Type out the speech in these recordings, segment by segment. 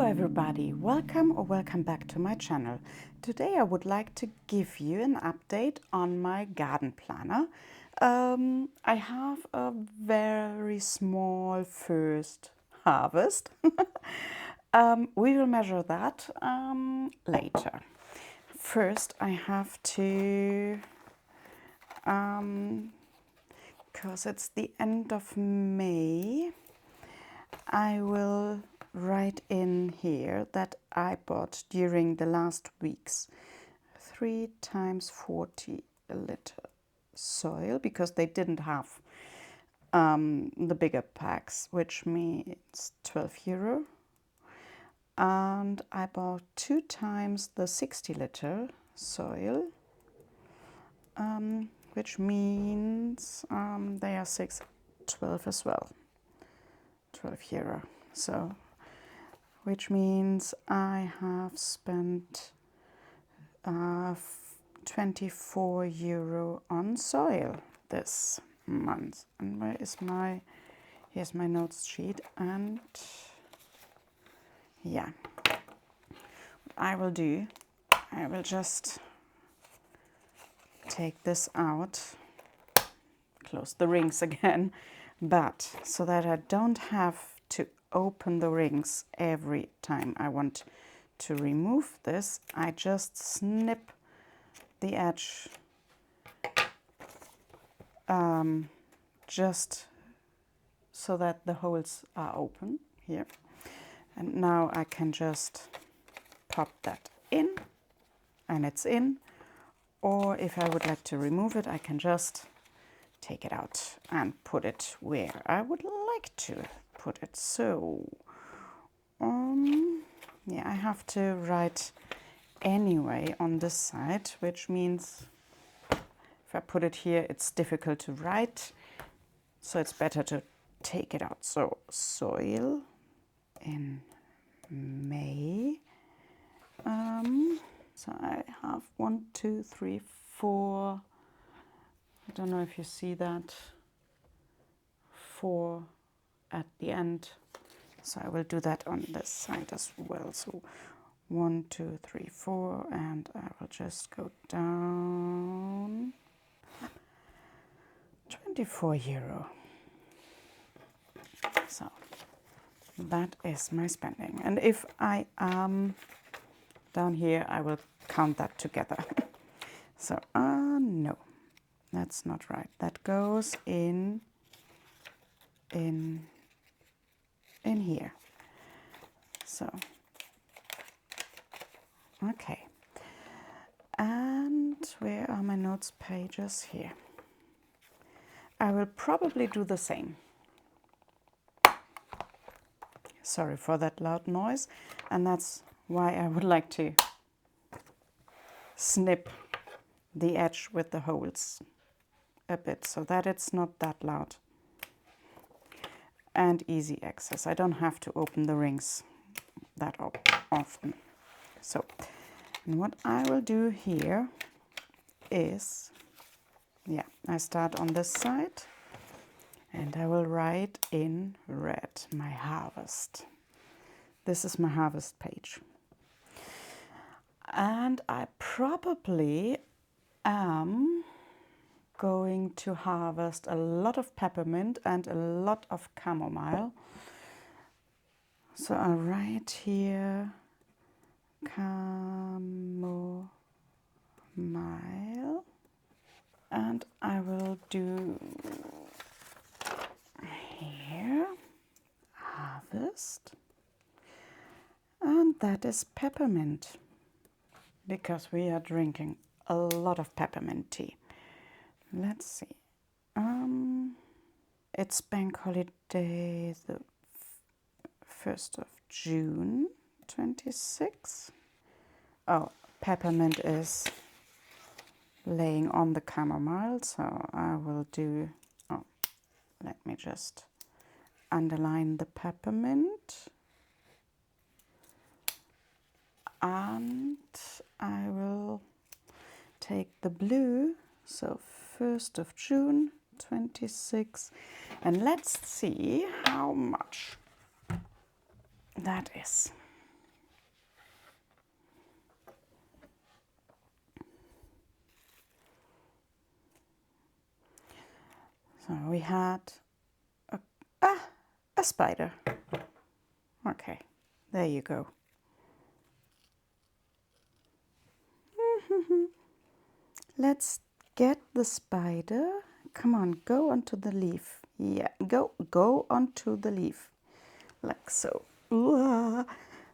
everybody, welcome back to my channel. Today I would like to give you an update on my garden planner. I have a very small first harvest. We will measure that later. First I have to, because it's the end of May, I will write in here that I bought during the last weeks 3 times 40 liter soil, because they didn't have the bigger packs, which means €12. And I bought 2 times the 60 liter soil, which means they are €12 as well, €12. So, which means I have spent €24 on soil this month. And where is here's my notes sheet. And yeah, what I will do, I will just take this out, close the rings again, but so that I don't have to open the rings every time I want to remove this, I just snip the edge just so that the holes are open here. And now I can just pop that in, and it's in. Or if I would like to remove it, I can just take it out and put it where I would like to put it. So yeah, I have to write anyway on this side, which means if I put it here, it's difficult to write, so it's better to take it out. So soil in May. So I have 1, 2, 3, 4. I don't know if you see that, 4 at the end. So I will do that on this side as well. So 1, 2, 3, 4, and I will just go down. €24. So that is my spending. And if I am down here, I will count that together. So no, that's not right. That goes in here. So okay, and where are my notes pages? Here. I will probably do the same. Sorry for that loud noise, and that's why I would like to snip the edge with the holes a bit so that it's not that loud. And easy access. I don't have to open the rings that often. So, and what I will do here is, yeah, I start on this side and I will write in red my harvest. This is my harvest page. And I probably am going to harvest a lot of peppermint and a lot of chamomile. So I'll write here chamomile, and I will do here harvest, and that is peppermint, because we are drinking a lot of peppermint tea. Let's see. It's bank holiday the 1st of June 26. Oh, peppermint is laying on the chamomile, so I will do, oh, let me just underline the peppermint. And I will take the blue, so 1st of June 26, and let's see how much that is. So we had a spider. Okay, there you go. Let's get the spider. Come on, go onto the leaf. Yeah, go onto the leaf. Like so. Ooh,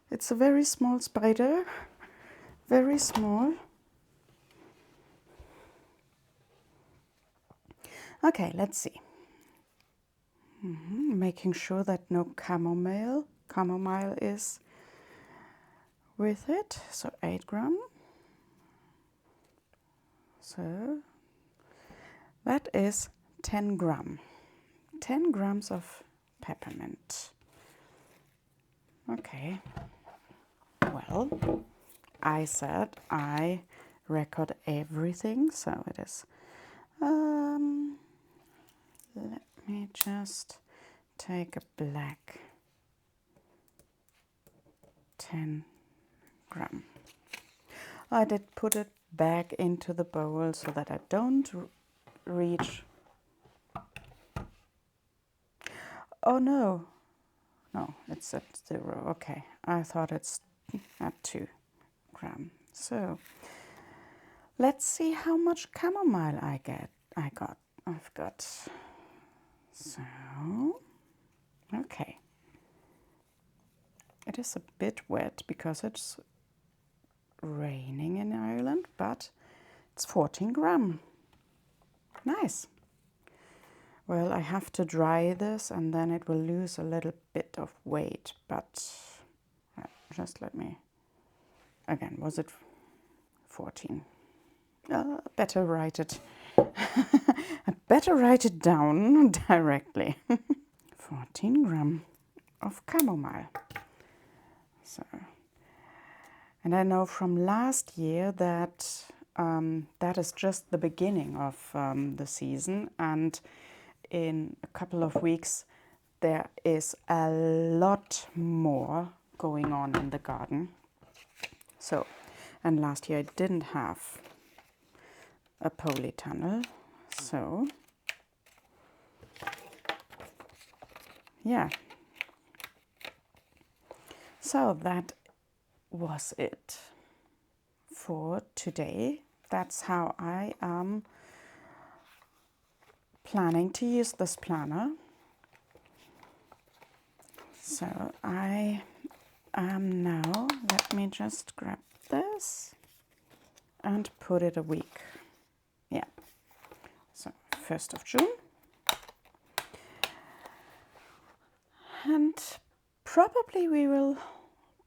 it's a very small spider. Very small. Okay, let's see. Making sure that no chamomile is with it. So 8 grams. So that is 10 grams. 10 grams of peppermint. Okay. Well, I said I record everything, so it is. Let me just take a black 10 grams. I did put it back into the bowl so that I don't reach. Oh no, it's at 0. Okay, I thought it's at 2 grams. So let's see how much chamomile I've got. So, okay. It is a bit wet because it's raining in Ireland, but it's 14 grams. Nice. Well, I have to dry this and then it will lose a little bit of weight, but just let me, again, was it 14? Better write it. I better write it down directly. 14 grams of chamomile. So, and I know from last year that that is just the beginning of the season, and in a couple of weeks there is a lot more going on in the garden. So, and last year I didn't have a polytunnel, so yeah. So that was it for today. That's how I am planning to use this planner. So I am now, let me just grab this and put it a week. Yeah, so 1st of June. And probably we will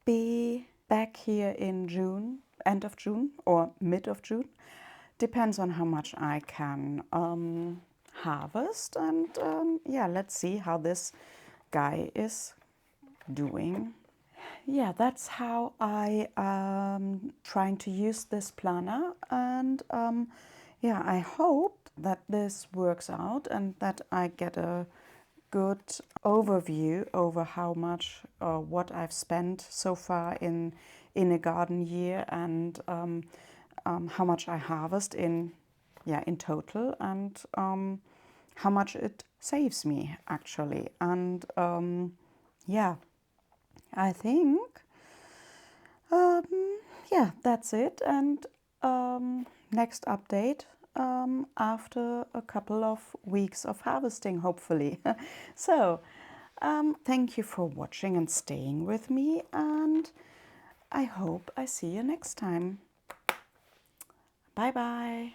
be back here in June, end of June or mid of June. Depends on how much I can harvest, and yeah, let's see how this guy is doing. Yeah, that's how I am trying to use this planner, and yeah, I hope that this works out and that I get a good overview over how much or what I've spent so far in a garden year, and how much I harvest in total, and how much it saves me actually. And yeah, I think yeah, that's it. And next update after a couple of weeks of harvesting, hopefully. So thank you for watching and staying with me, and I hope I see you next time. Bye bye.